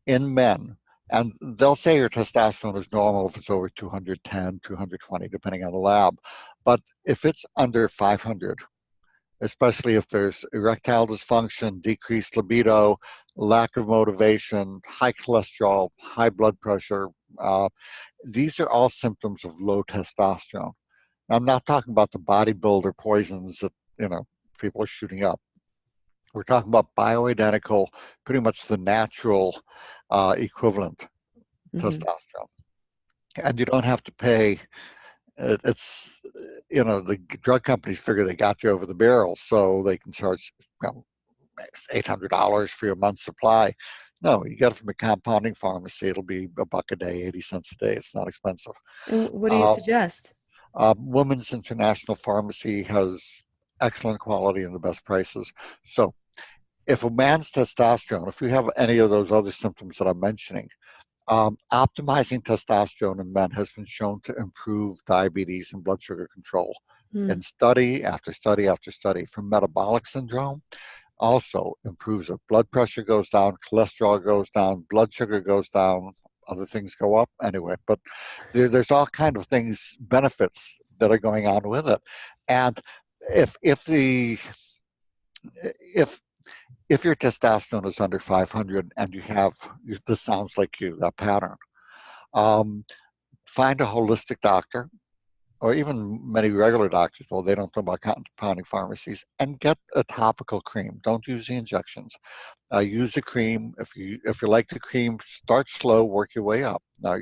in men. And they'll say your testosterone is normal if it's over 210, 220, depending on the lab. But if it's under 500, especially if there's erectile dysfunction, decreased libido, lack of motivation, high cholesterol, high blood pressure. These are all symptoms of low testosterone. I'm not talking about the bodybuilder poisons that, people are shooting up. We're talking about bioidentical, pretty much the natural equivalent Mm-hmm. testosterone. And you don't have to pay. It's the drug companies figure they got you over the barrel, so they can charge $800 for your month's supply. No, you get it from a compounding pharmacy. It'll be a buck a day, 80 cents a day. It's not expensive. And what do you Uh, suggest? Women's International Pharmacy has excellent quality and the best prices. So if a man's testosterone, if you have any of those other symptoms that I'm mentioning, optimizing testosterone in men has been shown to improve diabetes and blood sugar control in study after study after study. For metabolic syndrome, also improves it. Blood pressure goes down, cholesterol goes down, blood sugar goes down, other things go up anyway. But there's all kind of things, benefits that are going on with it. And if the if if your testosterone is under 500 and you have, this sounds like you, that pattern, um, find a holistic doctor, or even many regular doctors, well, they don't know about compounding pharmacies, and get a topical cream. Don't use the injections. Use a cream. If you like the cream, start slow, work your way up. Now,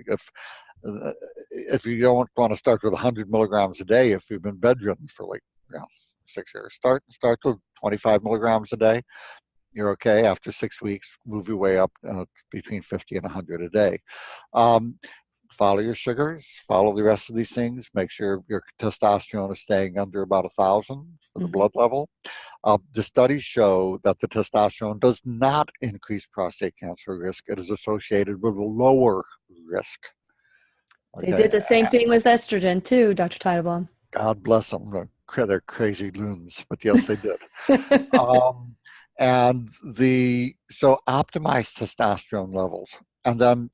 if you don't want to start with 100 milligrams a day, if you've been bedridden for like 6 years, start with 25 milligrams a day. You're okay. After 6 weeks, move your way up between 50 and 100 a day. Follow your sugars, follow the rest of these things, make sure your testosterone is staying under about 1,000 for the blood level. The studies show that the testosterone does not increase prostate cancer risk. It is associated with a lower risk. Okay. They did the same thing with estrogen too, Dr. Teitelbaum. God bless them. They're crazy loons, but yes, they did. So optimize testosterone levels. And then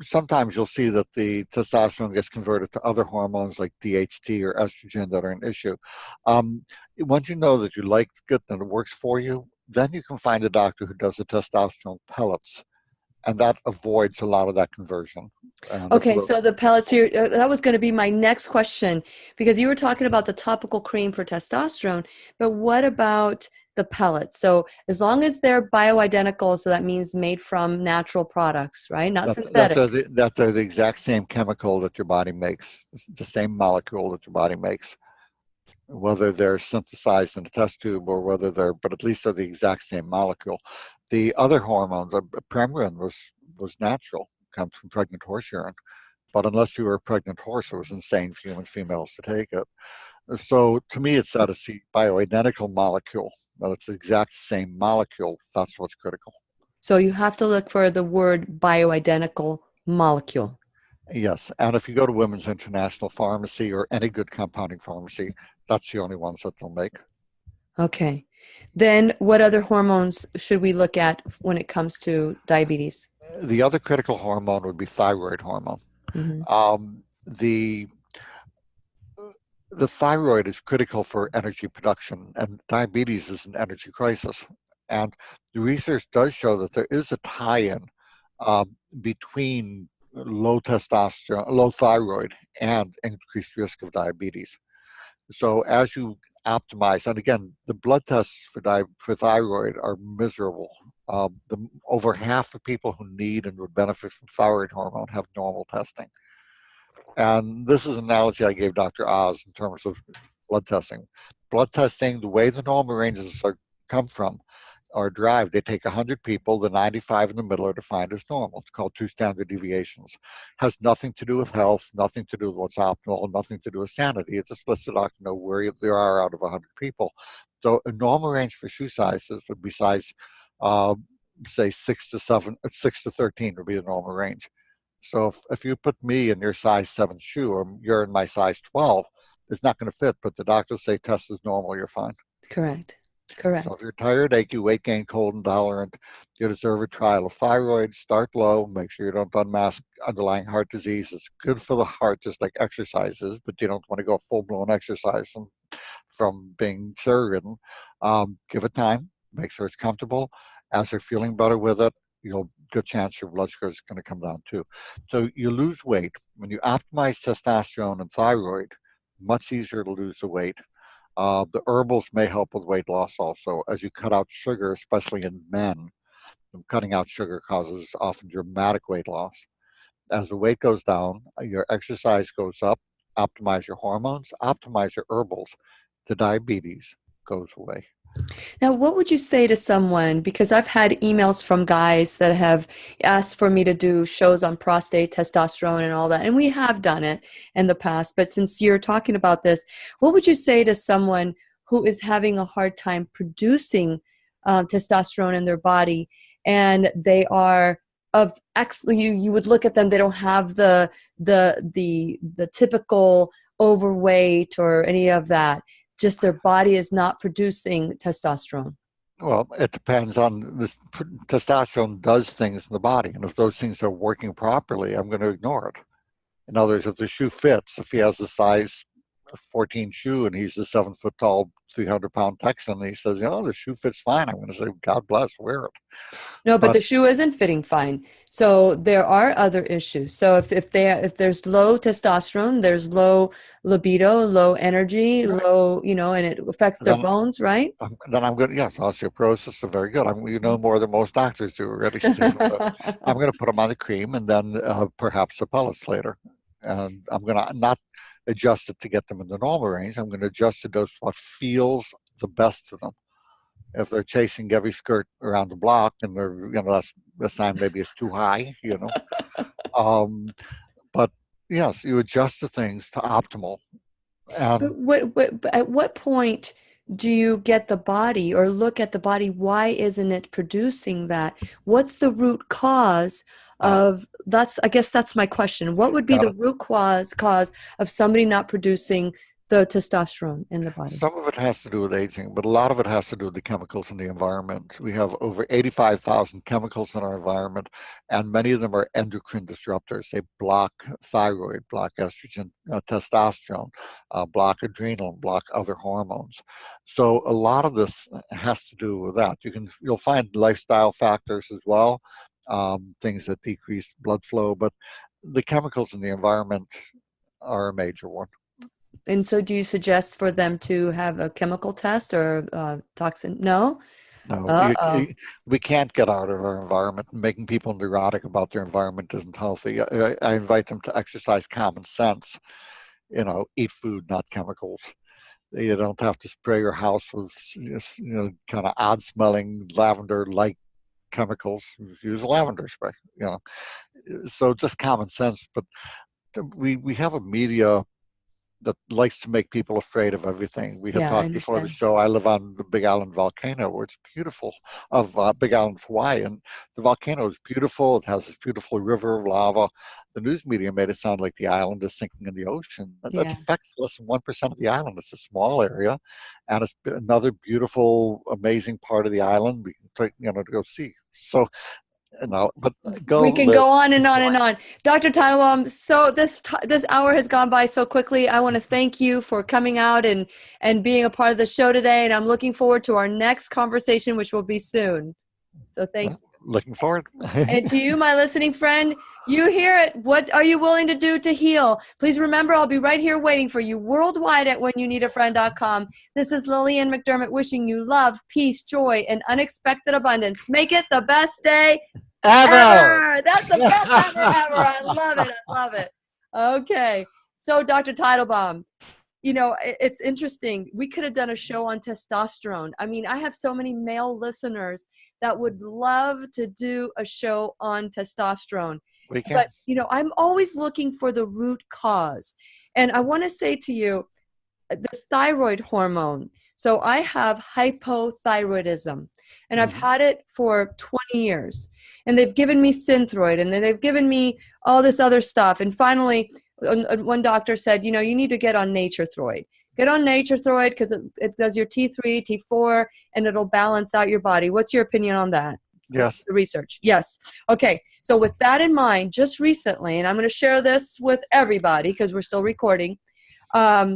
sometimes you'll see that the testosterone gets converted to other hormones like DHT or estrogen that are an issue. Once you know that you like it and it works for you, then you can find a doctor who does the testosterone pellets, and that avoids a lot of that conversion. Okay, so the pellets, that was going to be my next question, because you were talking about the topical cream for testosterone, but what about the pellets? So as long as they're bioidentical, so that means made from natural products, right? Not synthetic. That they're the exact same chemical that your body makes, the same molecule that your body makes, whether they're synthesized in a test tube or whether but at least they're the exact same molecule. The other hormones, Premarin was natural, comes from pregnant horse urine, but unless you were a pregnant horse, it was insane for human females to take it. So to me, it's that it's the bioidentical molecule, that it's the exact same molecule. That's what's critical. So you have to look for the word bioidentical molecule. Yes, and if you go to Women's International Pharmacy or any good compounding pharmacy, that's the only ones that they'll make. Okay. Then what other hormones should we look at when it comes to diabetes? The other critical hormone would be thyroid hormone. The thyroid is critical for energy production, and diabetes is an energy crisis. And the research does show that there is a tie-in between low testosterone, low thyroid, and increased risk of diabetes. So as you optimize, and again, the blood tests for thyroid are miserable. Over half of people who need and would benefit from thyroid hormone have normal testing. And this is an analogy I gave Dr. Oz in terms of blood testing. Blood testing, the way the normal ranges come from or derived, they take 100 people, the 95 in the middle are defined as normal. It's called 2 standard deviations. Has nothing to do with health, nothing to do with what's optimal, nothing to do with sanity. It just lets the doctor know where they are out of 100 people. So a normal range for shoe sizes would be size, say 6 to 13 would be the normal range. So if you put me in your size 7 shoe, or you're in my size 12, it's not going to fit, but the doctor will say test is normal, you're fine. Correct. So if you're tired, achy, weight gain, cold, intolerant, you deserve a trial of thyroid. Start low. Make sure you don't unmask underlying heart disease. It's good for the heart, just like exercises, but you don't want to go full-blown exercise from being surgeon. Give it time. Make sure it's comfortable. As you're feeling better with it, good chance your blood sugar is going to come down too. So you lose weight. When you optimize testosterone and thyroid, much easier to lose the weight. The herbals may help with weight loss also. As you cut out sugar, especially in men, cutting out sugar causes often dramatic weight loss. As the weight goes down, your exercise goes up, optimize your hormones, optimize your herbals, the diabetes goes away. Now, what would you say to someone, because I've had emails from guys that have asked for me to do shows on prostate, testosterone, and all that, and we have done it in the past, but since you're talking about this, what would you say to someone who is having a hard time producing testosterone in their body, and they are of you would look at them, they don't have the typical overweight or any of that, just their body is not producing testosterone. Well, it depends on this. Testosterone does things in the body, and if those things are working properly, I'm going to ignore it. In other words, if the shoe fits, if he has a size 14 shoe and he's a 7 foot tall, 300-pound Texan, and he says, the shoe fits fine, I'm going to say, God bless, wear it. No, but But the shoe isn't fitting fine. So there are other issues. So if there's low testosterone, there's low libido, low energy, right, low, and it affects their then bones, right? then I'm good. Yes, osteoporosis is very good. You know more than most doctors do already. From this. I'm going to put them on the cream and then perhaps the pellets later. And I'm going to not adjust it to get them in the normal range. I'm going to adjust the dose to what feels the best to them. If they're chasing every skirt around the block and they're, that's this time maybe it's too high, Um, but yes, you adjust the things to optimal. But And at what point do you get the body or look at the body? Why isn't it producing that? What's the root cause of I guess that's my question. What would be got the it. root cause of somebody not producing the testosterone in the body? Some of it has to do with aging, but a lot of it has to do with the chemicals in the environment. We have over 85,000 chemicals in our environment, and many of them are endocrine disruptors. They block thyroid, block estrogen, testosterone, block adrenal, block other hormones. So a lot of this has to do with that. You'll find lifestyle factors as well, things that decrease blood flow, but the chemicals in the environment are a major one. And so do you suggest for them to have a chemical test or toxin? No? No, Uh-oh. we can't get out of our environment. Making people neurotic about their environment isn't healthy. I invite them to exercise common sense. Eat food, not chemicals. You don't have to spray your house with kind of odd-smelling lavender-like chemicals. Use lavender spray. So just common sense. But we have a media that likes to make people afraid of everything. We had Yeah, I talked before the understand. show. I live on the Big Island volcano, where it's beautiful, of Big Island, Hawaii, and the volcano is beautiful. It has this beautiful river of lava. The news media made it sound like the island is sinking in the ocean. That Yeah. affects less than 1% of the island. It's a small area, and it's another beautiful, amazing part of the island. We can take, to go see. So, but go We can live. go on and on and on. Dr. Teitelbaum, so this hour has gone by so quickly. I want to thank you for coming out and being a part of the show today, and I'm looking forward to our next conversation, which will be soon. So thank you. Looking forward. And to you, my listening friend, you hear it. What are you willing to do to heal? Please remember, I'll be right here waiting for you worldwide at whenyounneedafriend.com. This is Lillian McDermott wishing you love, peace, joy, and unexpected abundance. Make it the best day Ever. ever. That's the best ever ever. I love it. I love it. Okay. So, Dr. Teitelbaum, it's interesting. We could have done a show on testosterone. I mean, I have so many male listeners that would love to do a show on testosterone. We can. But, I'm always looking for the root cause. And I want to say to you, this thyroid hormone. So I have hypothyroidism, and I've had it for 20 years. And they've given me Synthroid, and then they've given me all this other stuff. And finally, one doctor said, you need to get on Naturethroid. Get on Naturethroid because it does your T3, T4, and it'll balance out your body. What's your opinion on that? Yes. The research. Yes. Okay. So with that in mind, just recently, and I'm going to share this with everybody because we're still recording, I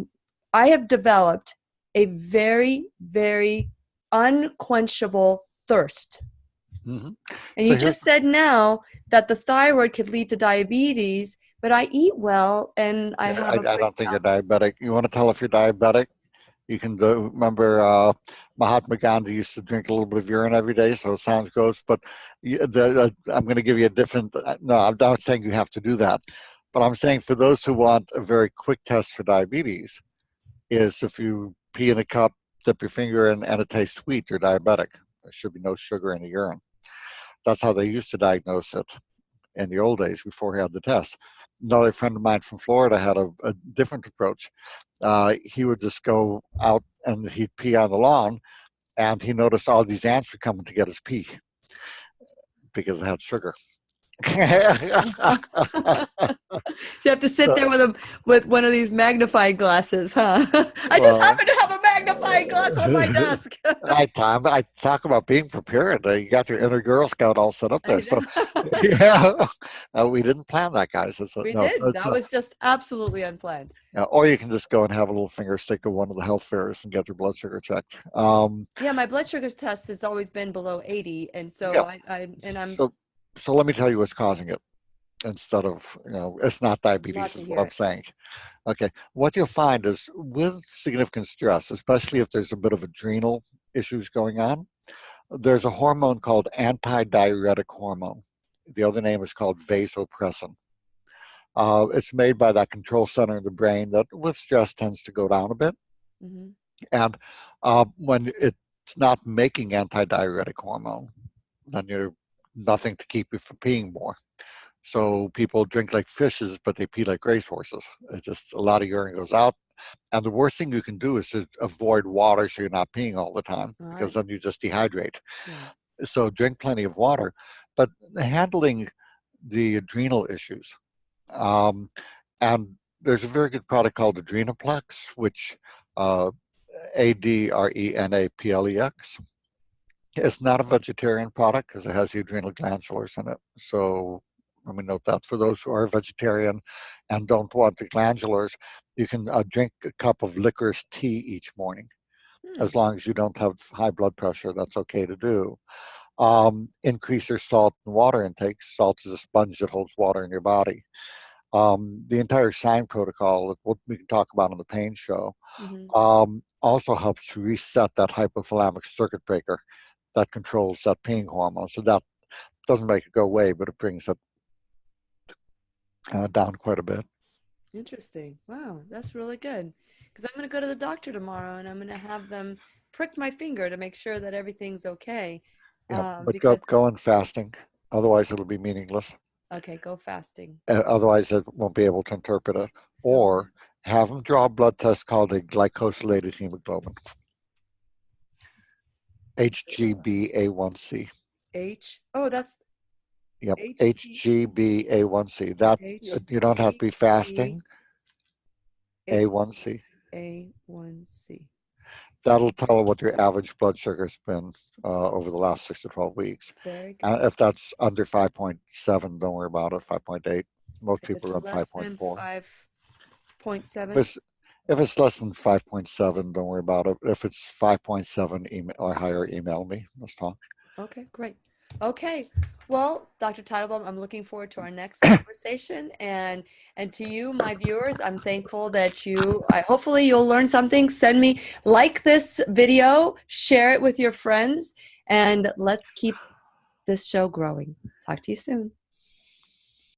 have developed a very, very unquenchable thirst. Mm-hmm. And you just said now that the thyroid could lead to diabetes, but I eat well and I have I don't think you're diabetic. You want to tell if you're diabetic? You can do. Remember, Mahatma Gandhi used to drink a little bit of urine every day, so it sounds gross. But I'm going to give you a different. No, I'm not saying you have to do that, but I'm saying for those who want a very quick test for diabetes, is if you pee in a cup, dip your finger in, and it tastes sweet, you're diabetic. There should be no sugar in the urine. That's how they used to diagnose it in the old days before he had the test. Another friend of mine from Florida had a different approach. He would just go out and he'd pee on the lawn, And he noticed all these ants were coming to get his pee because it had sugar. You have to sit So, there with one of these magnifying glasses, huh? I just well, happen to have a magnifying glass on my desk. I talk about being prepared. You got your inner Girl Scout all set up there. I So, know. yeah, we didn't plan that, guys. We No, did. That was just absolutely unplanned. yeah, or you can just go and have a little finger stick to one of the health fairs and get your blood sugar checked. Yeah, my blood sugar test has always been below 80, and so Yeah. I'm So let me tell you what's causing it instead of, it's not love diabetes to is hear what I'm it. saying. Okay. What you'll find is with significant stress, especially if there's a bit of adrenal issues going on, there's a hormone called antidiuretic hormone. The other name is called vasopressin. It's made by that control center in the brain that with stress tends to go down a bit. Hmm. And when it's not making antidiuretic hormone, then you're nothing to keep you from peeing more. So people drink like fishes, but they pee like racehorses. It's just a lot of urine goes out. And the worst thing you can do is to avoid water so you're not peeing all the time All because right. then you just dehydrate. Yeah. So drink plenty of water. But handling the adrenal issues, um, and there's a very good product called Adrenal Plex, which uh, ADRENAPLEX. It's not a vegetarian product because it has the adrenal glandulars in it. So let me note that for those who are vegetarian and don't want the glandulars, you can drink a cup of licorice tea each morning. Hmm. As long as you don't have high blood pressure, that's okay to do. Increase your salt and water intake. Salt is a sponge that holds water in your body. The entire S.H.I.N.E protocol, what we can talk about on the pain show, Hmm. also helps to reset that hypothalamic circuit breaker that controls that peeing hormone. So that doesn't make it go away, but it brings it down quite a bit. Interesting. Wow, that's really good. Because I'm going to go to the doctor tomorrow and I'm going to have them prick my finger to make sure that everything's okay. Yeah, but Because, go in fasting. Otherwise, it'll be meaningless. okay, go fasting. Otherwise, it won't be able to interpret it. So Or have them draw a blood test called a glycosylated hemoglobin, HGBA1C. Oh, that's Yep, HT, HGBA1C. That you don't have to be fasting. A1C. A1C. That'll tell what your average blood sugar's been over the last 6 to 12 weeks. Very good. If that's under 5.7, don't worry about it. 5.8. Most If people it's run less than 5.4. 5.7, If it's less than 5.7, don't worry about it. If it's 5.7 email or higher, email me. Let's talk. okay, great. Okay. Well, Dr. Teitelbaum, I'm looking forward to our next conversation. And to you, my viewers, I'm thankful that hopefully you'll learn something. Like this video, share it with your friends, and let's keep this show growing. Talk to you soon.